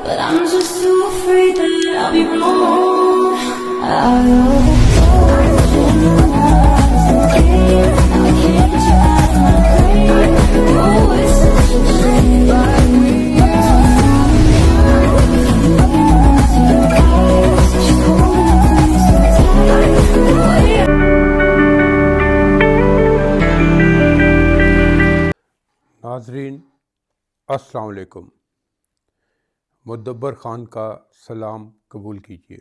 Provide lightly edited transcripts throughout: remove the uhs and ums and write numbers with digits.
but I'm just too afraid that I'll be wrong. I love I can't try my grave. Oh, it's such a shame, but ناظرین السلام علیکم۔ مدبر خان کا سلام قبول کیجیے۔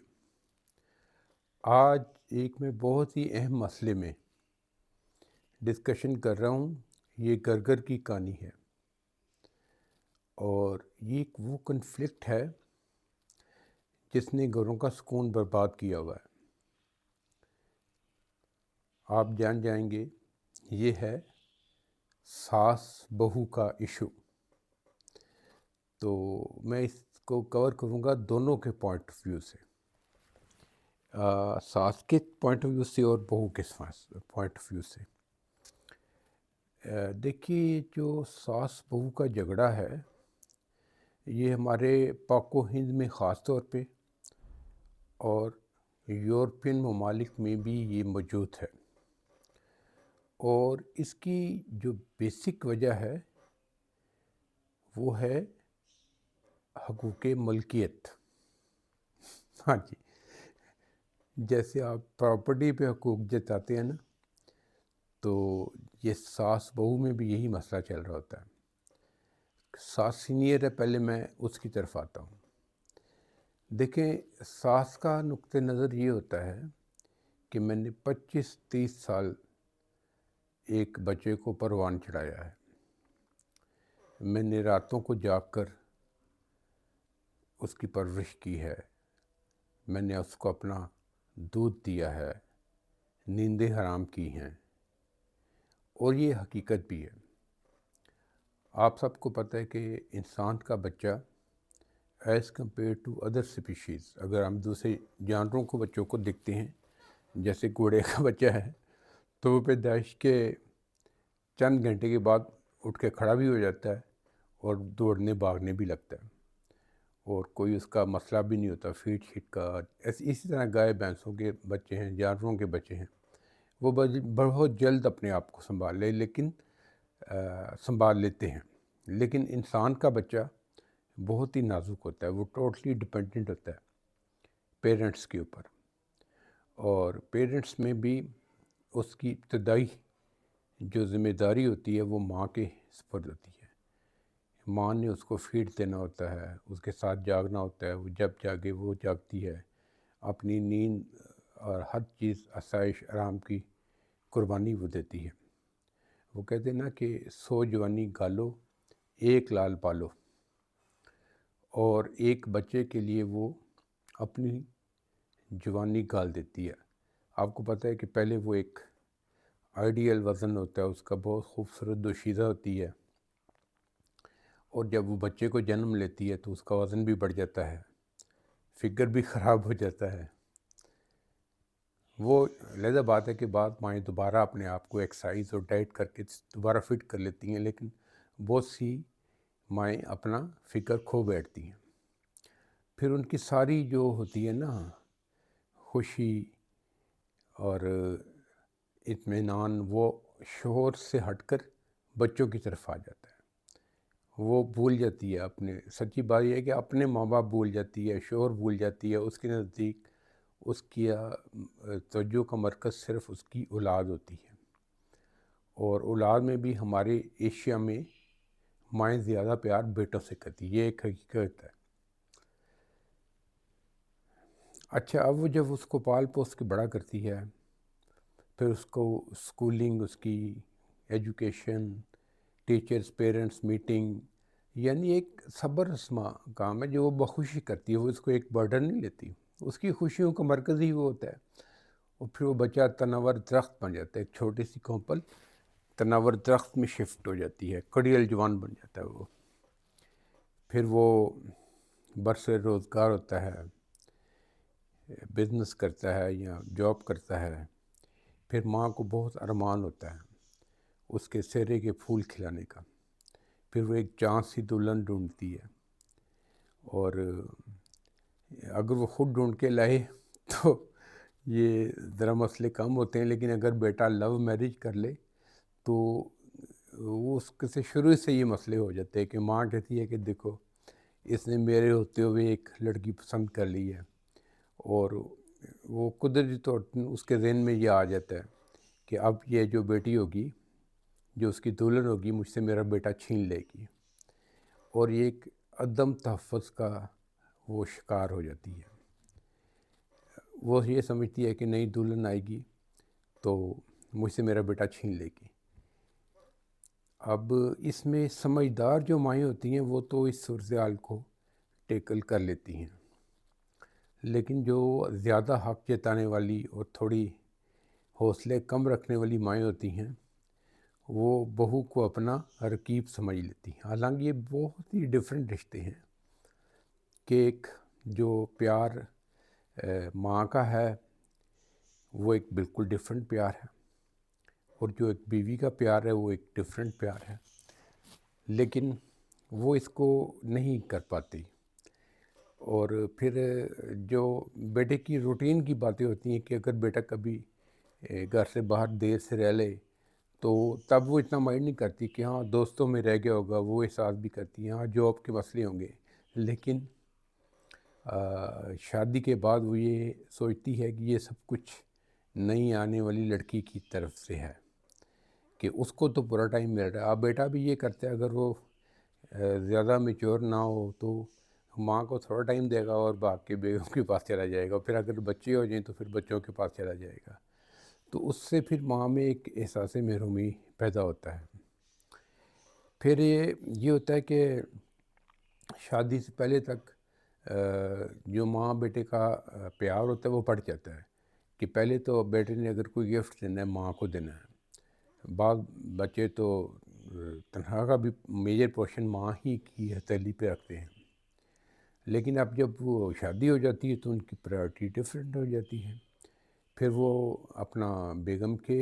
آج ایک میں بہت ہی اہم مسئلے میں ڈسکشن کر رہا ہوں۔ یہ گرگر کی کہانی ہے، اور یہ وہ کنفلکٹ ہے جس نے گھروں کا سکون برباد کیا ہوا ہے۔ آپ جان جائیں گے یہ ہے ساس بہو کا ایشو۔ تو میں اس کو کور کروں گا دونوں کے پوائنٹ آف ویو سے، ساس کے پوائنٹ آف ویو سے اور بہو کے پوائنٹ آف ویو سے۔ دیکھیے، جو ساس بہو کا جھگڑا ہے یہ ہمارے پاک و ہند میں خاص طور پہ اور یورپین ممالک میں بھی یہ موجود ہے، اور اس کی جو بیسک وجہ ہے وہ ہے حقوق ملکیت۔ ہاں جی، جیسے آپ پراپرٹی پہ حقوق جتاتے ہیں نا، تو یہ ساس بہو میں بھی یہی مسئلہ چل رہا ہوتا ہے۔ ساس سینئر ہے، پہلے میں اس کی طرف آتا ہوں۔ دیکھیں، ساس کا نقطہ نظر یہ ہوتا ہے کہ میں نے 25-30 سال ایک بچے کو پروان چڑھایا ہے، میں نے راتوں کو جاگ کر اس کی پرورش کی ہے، میں نے اس کو اپنا دودھ دیا ہے، نیندیں حرام کی ہیں، اور یہ حقیقت بھی ہے۔ آپ سب کو پتہ ہے کہ انسان کا بچہ as compare to other species, اگر ہم دوسرے جانوروں کو بچوں کو دیکھتے ہیں، جیسے گھوڑے کا بچہ ہے تو وہ پیدائش کے چند گھنٹے کے بعد اٹھ کے کھڑا بھی ہو جاتا ہے اور دوڑنے بھاگنے بھی لگتا ہے، اور کوئی اس کا مسئلہ بھی نہیں ہوتا فیڈ شیٹ کا۔ اسی طرح گائے بھینسوں کے بچے ہیں، جانوروں کے بچے ہیں، وہ بہت جلد اپنے آپ کو سنبھال لیتے ہیں۔ لیکن انسان کا بچہ بہت ہی نازک ہوتا ہے، وہ ٹوٹلی ڈپینڈنٹ ہوتا ہے پیرنٹس کے اوپر، اور پیرنٹس میں بھی اس کی ابتدائی جو ذمہ داری ہوتی ہے وہ ماں کے سپرد ہوتی ہے۔ ماں نے اس کو فیڈ دینا ہوتا ہے، اس کے ساتھ جاگنا ہوتا ہے، وہ جب جاگے وہ جاگتی ہے، اپنی نیند اور ہر چیز آسائش آرام کی قربانی وہ دیتی ہے۔ وہ کہتے ہیں نا کہ 100 جوانی گالو 1 لال پالو، اور ایک بچے کے لیے وہ اپنی جوانی گال دیتی ہے۔ آپ کو پتہ ہے کہ پہلے وہ ایک آئیڈیل وزن ہوتا ہے اس کا، بہت خوبصورت دوشیزہ ہوتی ہے، اور جب وہ بچے کو جنم لیتی ہے تو اس کا وزن بھی بڑھ جاتا ہے، فگر بھی خراب ہو جاتا ہے۔ وہ لہذا بات ہے کہ بعض مائیں دوبارہ اپنے آپ کو ایکسرسائز اور ڈائٹ کر کے دوبارہ فٹ کر لیتی ہیں، لیکن بہت سی مائیں اپنا فکر کھو بیٹھتی ہیں۔ پھر ان کی ساری جو ہوتی ہے نا خوشی اور اطمینان، وہ شوہر سے ہٹ کر بچوں کی طرف آ جاتا ہے۔ وہ بھول جاتی ہے اپنے، سچی بات یہ ہے کہ اپنے ماں باپ بھول جاتی ہے، شوہر بھول جاتی ہے، اس کے نزدیک اس کی توجہ کا مرکز صرف اس کی اولاد ہوتی ہے، اور اولاد میں بھی ہمارے ایشیا میں مائیں زیادہ پیار بیٹوں سے کرتی، یہ ایک حقیقت ہے۔ اچھا، اب وہ جب اس کو پال پوس کے بڑا کرتی ہے، پھر اس کو اسکولنگ، اس کی ایجوکیشن، ٹیچرز پیرنٹس میٹنگ، یعنی ایک صبر رسما کام ہے جو وہ بخوشی کرتی ہے، وہ اس کو ایک برڈن نہیں لیتی، اس کی خوشیوں کا مرکز ہی وہ ہوتا ہے۔ اور پھر وہ بچہ تناور درخت بن جاتا ہے، ایک چھوٹی سی کونپل تناور درخت میں شفٹ ہو جاتی ہے، کڑیل جوان بن جاتا ہے وہ۔ پھر وہ برسر روزگار ہوتا ہے، بزنس کرتا ہے یا جاب کرتا ہے، پھر ماں کو بہت ارمان ہوتا ہے اس کے چہرے کے پھول کھلانے کا، پھر وہ ایک چاند سی دلہن ڈھونڈتی ہے، اور اگر وہ خود ڈھونڈ کے لائے تو یہ ذرا مسئلے کم ہوتے ہیں، لیکن اگر بیٹا لو میرج کر لے تو وہ اس کے سے شروع سے یہ مسئلے ہو جاتے ہیں کہ ماں کہتی ہے کہ دیکھو اس نے میرے ہوتے ہوئے ایک لڑکی پسند کر لی ہے، اور وہ قدرتی طور پر اس کے ذہن میں یہ آ جاتا ہے کہ اب یہ جو بیٹی ہوگی، جو اس کی دلہن ہوگی، مجھ سے میرا بیٹا چھین لے گی، اور یہ ایک عدم تحفظ کا وہ شکار ہو جاتی ہے۔ وہ یہ سمجھتی ہے کہ نئی دلہن آئے گی تو مجھ سے میرا بیٹا چھین لے گی۔ اب اس میں سمجھدار جو مائیں ہوتی ہیں وہ تو اس صورتحال کو ٹیکل کر لیتی ہیں، لیکن جو زیادہ حق جتانے والی اور تھوڑی حوصلے کم رکھنے والی مائیں ہوتی ہیں وہ بہو کو اپنا رقیب سمجھ لیتی ہیں۔ حالانکہ یہ بہت ہی ڈیفرنٹ رشتے ہیں کہ ایک جو پیار ماں کا ہے وہ ایک بالکل ڈیفرنٹ پیار ہے، اور جو ایک بیوی کا پیار ہے وہ ایک ڈیفرنٹ پیار ہے، لیکن وہ اس کو نہیں کر پاتی۔ اور پھر جو بیٹے کی روٹین کی باتیں ہوتی ہیں کہ اگر بیٹا کبھی گھر سے باہر دیر سے رہ لے تو تب وہ اتنا مائنڈ نہیں کرتی کہ ہاں دوستوں میں رہ گیا ہوگا، وہ احساس بھی کرتی ہیں ہاں جاب کے مسئلے ہوں گے، لیکن شادی کے بعد وہ یہ سوچتی ہے کہ یہ سب کچھ نئی آنے والی لڑکی کی طرف سے ہے، کہ اس کو تو پورا ٹائم مل رہا ہے۔ اب بیٹا بھی یہ کرتا ہے، اگر وہ زیادہ میچور نہ ہو تو ماں کو تھوڑا ٹائم دے گا اور بھاگ کے بیگم کے پاس چلا جائے گا، پھر اگر بچے ہو جائیں تو پھر بچوں کے پاس چلا جائے گا، تو اس سے پھر ماں میں ایک احساس محرومی پیدا ہوتا ہے۔ پھر یہ ہوتا ہے کہ شادی سے پہلے تک جو ماں بیٹے کا پیار ہوتا ہے وہ بڑھ جاتا ہے کہ پہلے تو بیٹے نے اگر کوئی گفٹ دینا ہے ماں کو دینا ہے۔ بعض بچے تو تنخواہ کا بھی میجر پورشن ماں ہی کی ہتھیلی پہ رکھتے ہیں، لیکن اب جب وہ شادی ہو جاتی ہے تو ان کی پرائورٹی ڈفرینٹ ہو جاتی ہے۔ پھر وہ اپنا بیگم کے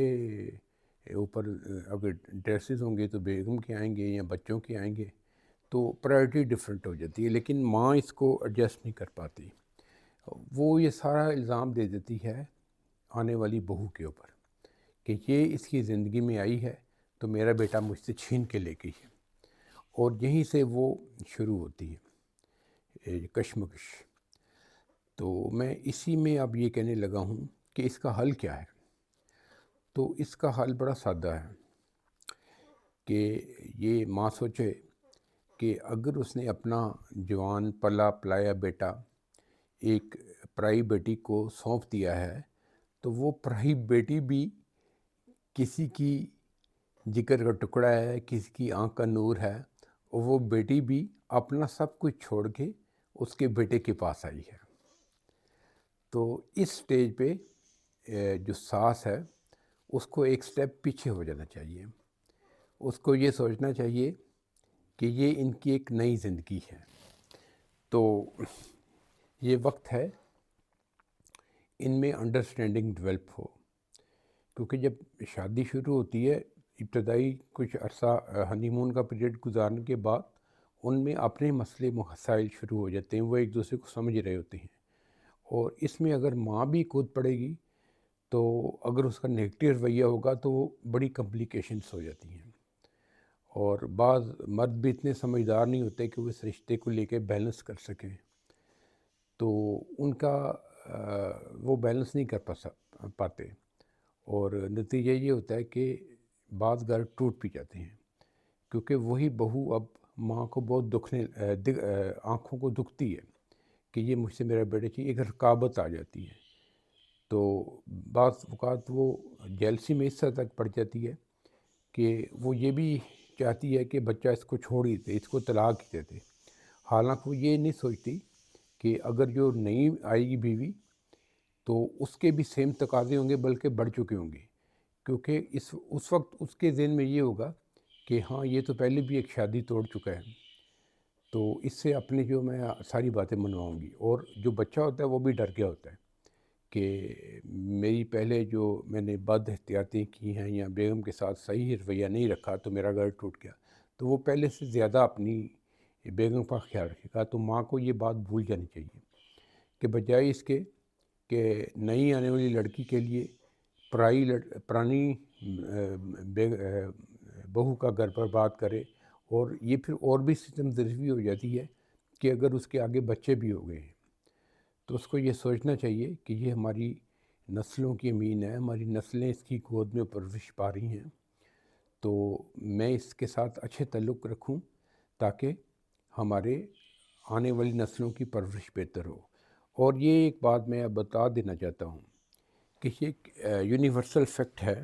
اوپر اگر ڈریسز ہوں گے تو بیگم کے آئیں گے یا بچوں کے آئیں گے، تو پرائورٹی ڈفرینٹ ہو جاتی ہے، لیکن ماں اس کو ایڈجسٹ نہیں کر پاتی۔ وہ یہ سارا الزام دے دیتی ہے آنے والی بہو کے اوپر کہ یہ اس کی زندگی میں آئی ہے تو میرا بیٹا مجھ سے چھین کے لے گئی ہے، اور یہیں سے وہ شروع ہوتی ہے کشمکش۔ تو میں اسی میں اب یہ کہنے لگا ہوں کہ اس کا حل کیا ہے۔ تو اس کا حل بڑا سادہ ہے کہ یہ ماں سوچے کہ اگر اس نے اپنا جوان پلا پلایا بیٹا ایک پرائی بیٹی کو سونپ دیا ہے تو وہ پرائی بیٹی بھی کسی کی جگر کا ٹکڑا ہے، کسی کی آنکھ کا نور ہے، اور وہ بیٹی بھی اپنا سب کچھ چھوڑ کے اس کے بیٹے کے پاس آئی ہے۔ تو اس سٹیج پہ جو ساس ہے اس کو ایک سٹیپ پیچھے ہو جانا چاہیے، اس کو یہ سوچنا چاہیے کہ یہ ان کی ایک نئی زندگی ہے۔ تو یہ وقت ہے ان میں انڈرسٹینڈنگ ڈیولپ ہو، کیونکہ جب شادی شروع ہوتی ہے ابتدائی کچھ عرصہ ہنی مون کا پیریڈ گزارنے کے بعد ان میں اپنے مسئلے مسائل شروع ہو جاتے ہیں، وہ ایک دوسرے کو سمجھ رہے ہوتے ہیں، اور اس میں اگر ماں بھی کود پڑے گی تو اگر اس کا نیگیٹو رویہ ہوگا تو بڑی کمپلیکیشنس ہو جاتی ہیں، اور بعض مرد بھی اتنے سمجھدار نہیں ہوتے کہ وہ اس رشتے کو لے کے بیلنس کر سکیں، تو ان کا وہ بیلنس نہیں کر پاتے، اور نتیجہ یہ ہوتا ہے کہ بعض گھر ٹوٹ بھی جاتے ہیں، کیونکہ وہی بہو اب ماں کو بہت آنکھوں کو دکھتی ہے کہ یہ مجھ سے میرا بیٹا چاہیے، ایک رکابت آ جاتی ہے۔ تو بعض اوقات وہ جیلسی میں اس حد تک پڑ جاتی ہے کہ وہ یہ بھی چاہتی ہے کہ بچہ اس کو چھوڑ ہی دے، اس کو طلاق ہی دے دے، حالانکہ وہ یہ نہیں سوچتی کہ اگر جو نئی آئے گی بیوی تو اس کے بھی سیم تقاضے ہوں گے بلکہ بڑھ چکے ہوں گے، کیونکہ اس وقت اس کے ذہن میں یہ ہوگا کہ ہاں یہ تو پہلے بھی ایک شادی توڑ چکا ہے، تو اس سے اپنے جو میں ساری باتیں منواؤں گی، اور جو بچہ ہوتا ہے وہ بھی ڈر گیا ہوتا ہے کہ میری پہلے جو میں نے بد احتیاطی کی ہیں یا بیگم کے ساتھ صحیح رویہ نہیں رکھا تو میرا گھر ٹوٹ گیا، تو وہ پہلے سے زیادہ اپنی یہ بیگم کا خیال رکھے گا، تو ماں کو یہ بات بھول جانی چاہیے کہ بجائے اس کے کہ نئی آنے والی لڑکی کے لیے پرانی بہو کا گھر برباد کرے، اور یہ پھر اور بھی ستم ظرفی ہو جاتی ہے کہ اگر اس کے آگے بچے بھی ہو گئے ہیں تو اس کو یہ سوچنا چاہیے کہ یہ ہماری نسلوں کی امین ہے، ہماری نسلیں اس کی گود میں پرورش پا رہی ہیں، تو میں اس کے ساتھ اچھے تعلق رکھوں تاکہ ہمارے آنے والی نسلوں کی پرورش بہتر ہو۔ اور یہ ایک بات میں بتا دینا چاہتا ہوں کہ یہ ایک یونیورسل فیکٹ ہے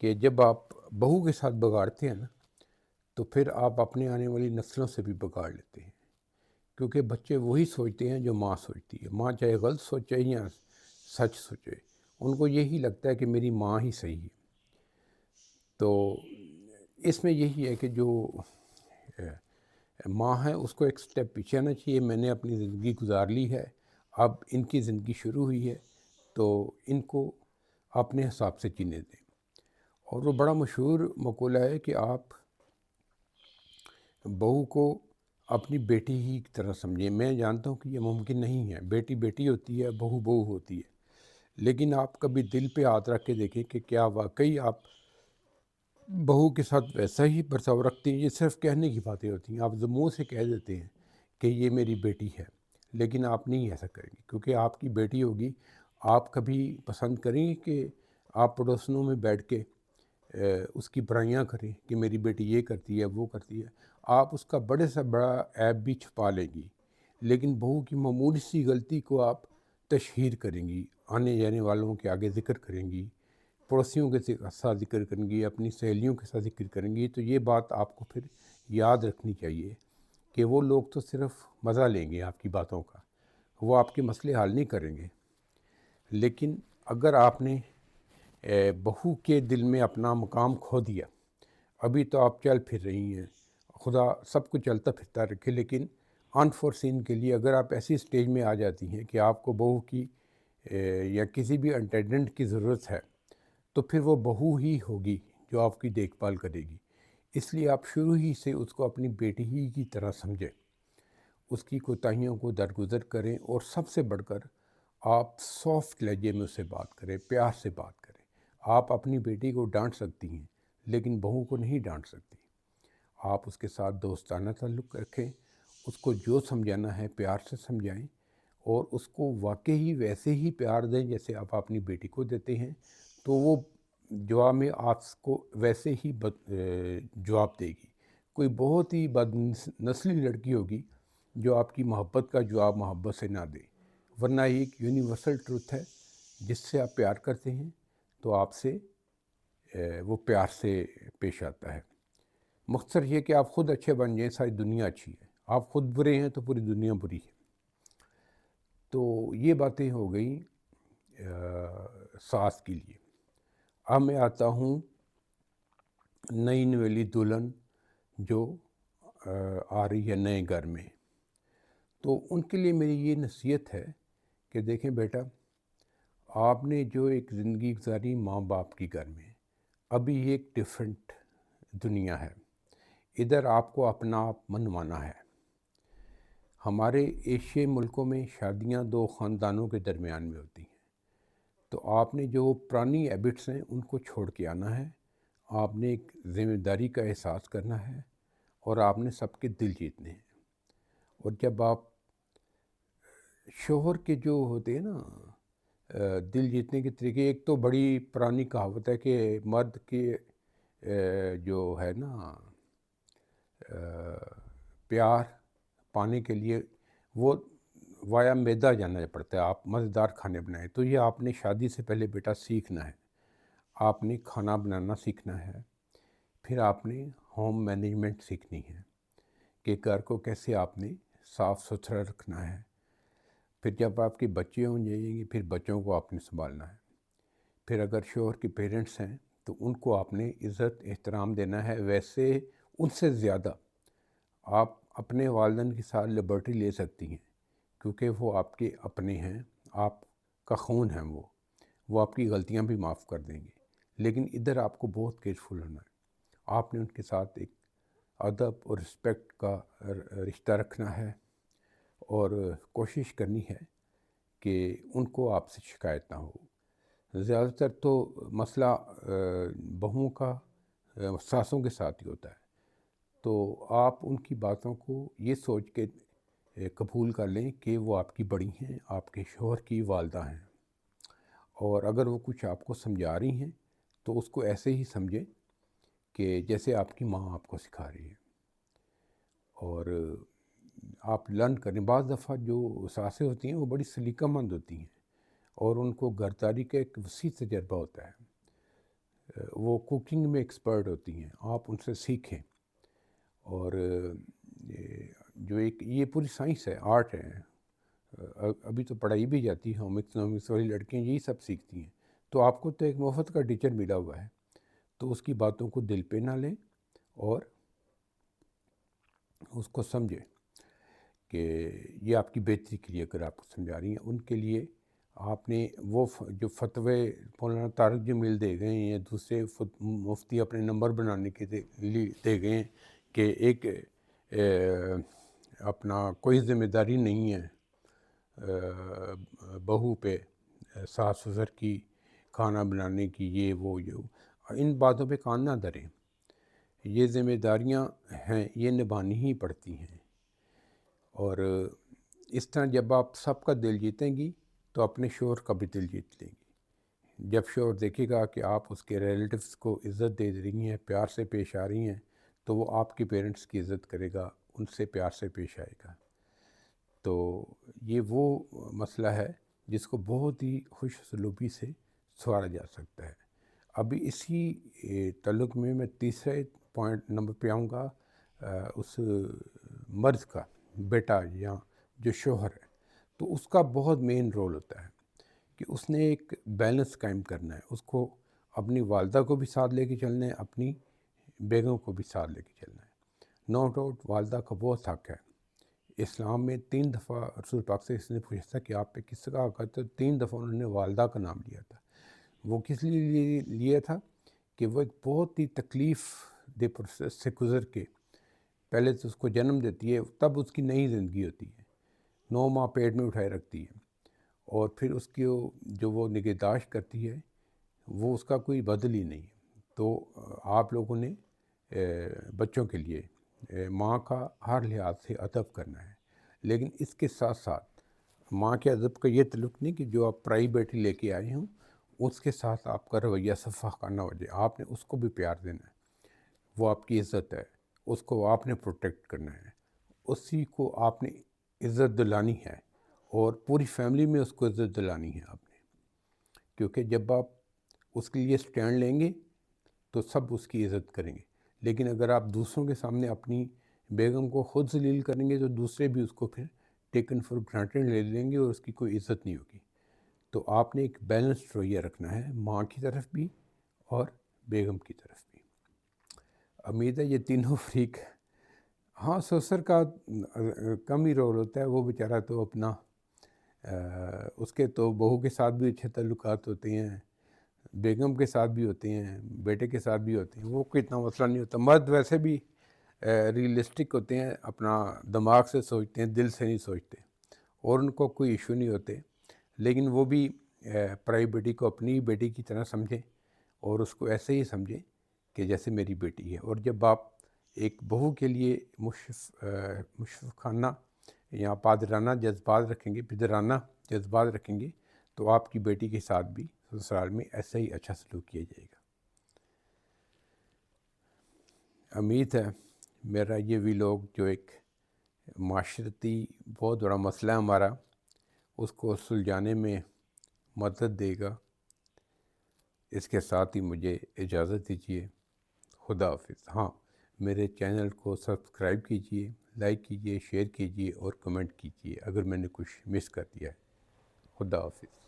کہ جب آپ بہو کے ساتھ بگاڑتے ہیں نا تو پھر آپ اپنے آنے والی نسلوں سے بھی بگاڑ لیتے ہیں، کیونکہ بچے وہی سوچتے ہیں جو ماں سوچتی ہے۔ ماں چاہے غلط سوچے یا سچ سوچے، ان کو یہی لگتا ہے کہ میری ماں ہی صحیح ہے۔ تو اس میں یہی ہے کہ جو ماں ہے اس کو ایک سٹیپ پیچھے آنا چاہیے، میں نے اپنی زندگی گزار لی ہے، اب ان کی زندگی شروع ہوئی ہے تو ان کو اپنے حساب سے جینے دیں۔ اور وہ بڑا مشہور مقولہ ہے کہ آپ بہو کو اپنی بیٹی ہی کی طرح سمجھیں۔ میں جانتا ہوں کہ یہ ممکن نہیں ہے، بیٹی بیٹی ہوتی ہے، بہو بہو ہوتی ہے، لیکن آپ کبھی دل پہ ہاتھ رکھ کے دیکھیں کہ کیا واقعی آپ بہو کے ساتھ ویسا ہی برتاؤ رکھتے ہیں؟ یہ صرف کہنے کی باتیں ہوتی ہیں، آپ منہ سے کہہ دیتے ہیں کہ یہ میری بیٹی ہے، لیکن آپ نہیں ایسا کریں گے کیونکہ آپ کی بیٹی ہوگی۔ آپ کبھی پسند کریں گے کہ آپ پڑوسنوں میں بیٹھ کے اس کی برائیاں کریں کہ میری بیٹی یہ کرتی ہے وہ کرتی ہے؟ آپ اس کا بڑے سے بڑا عیب بھی چھپا لیں گی، لیکن بہو کی معمولی سی غلطی کو آپ تشہیر کریں گی، آنے جانے والوں کے آگے ذکر کریں گی، پڑوسیوں کے ساتھ ذکر کریں گی، اپنی سہیلیوں کے ساتھ ذکر کریں گی۔ تو یہ بات آپ کو پھر یاد رکھنی چاہیے کہ وہ لوگ تو صرف مزہ لیں گے آپ کی باتوں کا، وہ آپ کے مسئلے حل نہیں کریں گے۔ لیکن اگر آپ نے بہو کے دل میں اپنا مقام کھو دیا، ابھی تو آپ چل پھر رہی ہیں، خدا سب کو چلتا پھرتا رکھے، لیکن انفورسین کے لیے اگر آپ ایسی سٹیج میں آ جاتی ہیں کہ آپ کو بہو کی یا کسی بھی اٹینڈنٹ کی ضرورت ہے، تو پھر وہ بہو ہی ہوگی جو آپ کی دیکھ بھال کرے گی۔ اس لیے آپ شروع ہی سے اس کو اپنی بیٹی ہی کی طرح سمجھیں، اس کی کوتاہیوں کو درگزر کریں، اور سب سے بڑھ کر آپ سافٹ لہجے میں اس سے بات کریں، پیار سے بات کریں۔ آپ اپنی بیٹی کو ڈانٹ سکتی ہیں لیکن بہو کو نہیں ڈانٹ سکتی۔ آپ اس کے ساتھ دوستانہ تعلق رکھیں، اس کو جو سمجھانا ہے پیار سے سمجھائیں، اور اس کو واقعی ویسے ہی پیار دیں جیسے آپ اپنی بیٹی کو دیتے ہیں، تو وہ جواب میں آپ کو ویسے ہی جواب دے گی۔ کوئی بہت ہی بد نسلی لڑکی ہوگی جو آپ کی محبت کا جواب محبت سے نہ دے، ورنہ یہ ایک یونیورسل ٹروتھ ہے، جس سے آپ پیار کرتے ہیں تو آپ سے وہ پیار سے پیش آتا ہے۔ مختصر یہ کہ آپ خود اچھے بن جائیں، ساری دنیا اچھی ہے، آپ خود برے ہیں تو پوری دنیا بری ہے۔ تو یہ باتیں ہو گئیں ساس کے لیے۔ اب میں آتا ہوں نئی نویلی دلہن جو آ رہی ہے نئے گھر میں، تو ان کے لیے میری یہ نصیحت ہے کہ دیکھیں بیٹا، آپ نے جو ایک زندگی گزاری ماں باپ کی گھر میں، ابھی یہ ایک ڈیفرنٹ دنیا ہے، ادھر آپ کو اپنا آپ منوانا ہے۔ ہمارے ایشین ملکوں میں شادیاں دو خاندانوں کے درمیان میں ہوتی ہیں، تو آپ نے جو پرانی ہیبٹس ہیں ان کو چھوڑ کے آنا ہے، آپ نے ایک ذمہ داری کا احساس کرنا ہے، اور آپ نے سب کے دل جیتنے ہیں۔ اور جب آپ شوہر کے جو ہوتے ہیں نا دل جیتنے کے طریقے، ایک تو بڑی پرانی کہاوت ہے کہ مرد کے جو ہے نا پیار پانے کے لیے وہ وایا میدا جانا پڑتا ہے، آپ مزیدار کھانے بنائیں۔ تو یہ آپ نے شادی سے پہلے بیٹا سیکھنا ہے، آپ نے کھانا بنانا سیکھنا ہے، پھر آپ نے ہوم مینجمنٹ سیکھنی ہے کہ گھر کو کیسے آپ نے صاف ستھرا رکھنا ہے، پھر جب آپ کے بچے ہوں جائیں گے پھر بچوں کو آپ نے سنبھالنا ہے، پھر اگر شوہر کے پیرنٹس ہیں تو ان کو آپ نے عزت احترام دینا ہے، ویسے ان سے زیادہ آپ اپنے والدین کے ساتھ لبرٹی لے سکتی ہیں کیونکہ وہ آپ کے اپنے ہیں، آپ کا خون ہیں، وہ آپ کی غلطیاں بھی معاف کر دیں گے، لیکن ادھر آپ کو بہت کیئرفل ہونا ہے۔ آپ نے ان کے ساتھ ایک ادب اور رسپیکٹ کا رشتہ رکھنا ہے، اور کوشش کرنی ہے کہ ان کو آپ سے شکایت نہ ہو۔ زیادہ تر تو مسئلہ بہوؤں کا ساسوں کے ساتھ ہی ہوتا ہے، تو آپ ان کی باتوں کو یہ سوچ کے قبول کر لیں کہ وہ آپ کی بڑی ہیں، آپ کے شوہر کی والدہ ہیں، اور اگر وہ کچھ آپ کو سمجھا رہی ہیں تو اس کو ایسے ہی سمجھیں کہ جیسے آپ کی ماں آپ کو سکھا رہی ہے، اور آپ لرن کریں۔ بعض دفعہ جو ساسیں ہوتی ہیں وہ بڑی سلیقہ مند ہوتی ہیں، اور ان کو گھرداری کا ایک وسیع تجربہ ہوتا ہے، وہ کوکنگ میں ایکسپرٹ ہوتی ہیں، آپ ان سے سیکھیں۔ اور جو ایک یہ پوری سائنس ہے، آرٹ ہے، ابھی تو پڑھائی بھی جاتی ہے، ہوم اکنامکس والی لڑکیاں یہی سب سیکھتی ہیں، تو آپ کو تو ایک مفت کا ٹیچر ملا ہوا ہے، تو اس کی باتوں کو دل پہ نہ لیں اور اس کو سمجھیں کہ یہ آپ کی بہتری کے لیے اگر آپ کو سمجھا رہی ہیں۔ ان کے لیے آپ نے وہ جو فتوے مولانا طارق جمیل دے گئے ہیں یا دوسرے مفتی اپنے نمبر بنانے کے لیے دے گئے ہیں کہ ایک اپنا کوئی ذمہ داری نہیں ہے بہو پہ، ساس سسر کی کھانا بنانے کی، یہ وہ ان باتوں پہ کان نہ دھریں۔ یہ ذمہ داریاں ہیں، یہ نبھانی ہی پڑتی ہیں، اور اس طرح جب آپ سب کا دل جیتیں گی تو اپنے شوہر کا بھی دل جیت لیں گی۔ جب شوہر دیکھے گا کہ آپ اس کے ریلیٹیوز کو عزت دے رہی ہیں، پیار سے پیش آ رہی ہیں، تو وہ آپ کے پیرنٹس کی عزت کرے گا، ان سے پیار سے پیش آئے گا۔ تو یہ وہ مسئلہ ہے جس کو بہت ہی خوش سلوکی سے سنوارا جا سکتا ہے۔ ابھی اسی تعلق میں تیسرے پوائنٹ نمبر پہ آؤں گا، اس مرد کا بیٹا یا جو شوہر ہے، تو اس کا بہت مین رول ہوتا ہے کہ اس نے ایک بیلنس قائم کرنا ہے، اس کو اپنی والدہ کو بھی ساتھ لے کے چلنا ہے، اپنی بیگم کو بھی ساتھ لے کے چلنا ہے۔ نو ڈاؤٹ والدہ کا بہت حق ہے۔ اسلام میں 3 دفعہ رسول پاک سے اس نے پوچھا تھا کہ آپ پہ کس کا حق ہے، تو 3 دفعہ انہوں نے والدہ کا نام لیا تھا۔ وہ کس لیے لیا تھا کہ وہ ایک بہت ہی تکلیف دہ پروسیس سے گزر کے پہلے تو اس کو جنم دیتی ہے، تب اس کی نئی زندگی ہوتی ہے، 9 ماہ پیٹ میں اٹھائے رکھتی ہے، اور پھر اس کی جو وہ نگہداشت کرتی ہے وہ اس کا کوئی بدل ہی نہیں۔ تو آپ لوگوں نے بچوں کے لیے ماں کا ہر لحاظ سے ادب کرنا ہے، لیکن اس کے ساتھ ساتھ ماں کے ادب کا یہ تعلق نہیں کہ جو آپ پرائی بیٹی لے کے آئے ہوں اس کے ساتھ آپ کا رویہ صفحہ نہ ہو جائے۔ آپ نے اس کو بھی پیار دینا ہے، وہ آپ کی عزت ہے، اس کو آپ نے پروٹیکٹ کرنا ہے، اسی کو آپ نے عزت دلانی ہے، اور پوری فیملی میں اس کو عزت دلانی ہے آپ نے، کیونکہ جب آپ اس کے لیے سٹینڈ لیں گے تو سب اس کی عزت کریں گے، لیکن اگر آپ دوسروں کے سامنے اپنی بیگم کو خود ذلیل کریں گے تو دوسرے بھی اس کو پھر ٹیکن فار گرانٹیڈ لے لیں گے اور اس کی کوئی عزت نہیں ہوگی۔ تو آپ نے ایک بیلنسڈ رویہ رکھنا ہے، ماں کی طرف بھی اور بیگم کی طرف بھی۔ امید ہے یہ تینوں فریق، ہاں سسر کا کم ہی رول ہوتا ہے، وہ بیچارہ تو اپنا اس کے تو بہو کے ساتھ بھی اچھے تعلقات ہوتے ہیں، بیگم کے ساتھ بھی ہوتے ہیں، بیٹے کے ساتھ بھی ہوتے ہیں، وہ کوئی اتنا مسئلہ نہیں ہوتا۔ مرد ویسے بھی ریئلسٹک ہوتے ہیں، اپنا دماغ سے سوچتے ہیں، دل سے نہیں سوچتے، اور ان کو کوئی ایشو نہیں ہوتے، لیکن وہ بھی پرائی بیٹی کو اپنی بیٹی کی طرح سمجھیں، اور اس کو ایسے ہی سمجھیں کہ جیسے میری بیٹی ہے۔ اور جب آپ ایک بہو کے لیے مشفقانہ یا پادرانہ جذبات رکھیں گے، پدرانہ جذبات رکھیں گے، تو آپ کی بیٹی کے ساتھ بھی سسرال میں ایسا ہی اچھا سلوک کیا جائے گا۔ امید ہے میرا یہ ویلاگ جو ایک معاشرتی بہت بڑا مسئلہ ہے ہمارا، اس کو سلجھانے میں مدد دے گا۔ اس کے ساتھ ہی مجھے اجازت دیجیے، خدا حافظ۔ ہاں، میرے چینل کو سبسکرائب کیجیے، لائک کیجیے، شیئر کیجیے اور کمنٹ کیجیے اگر میں نے کچھ مس کر دیا ہے۔ خدا حافظ۔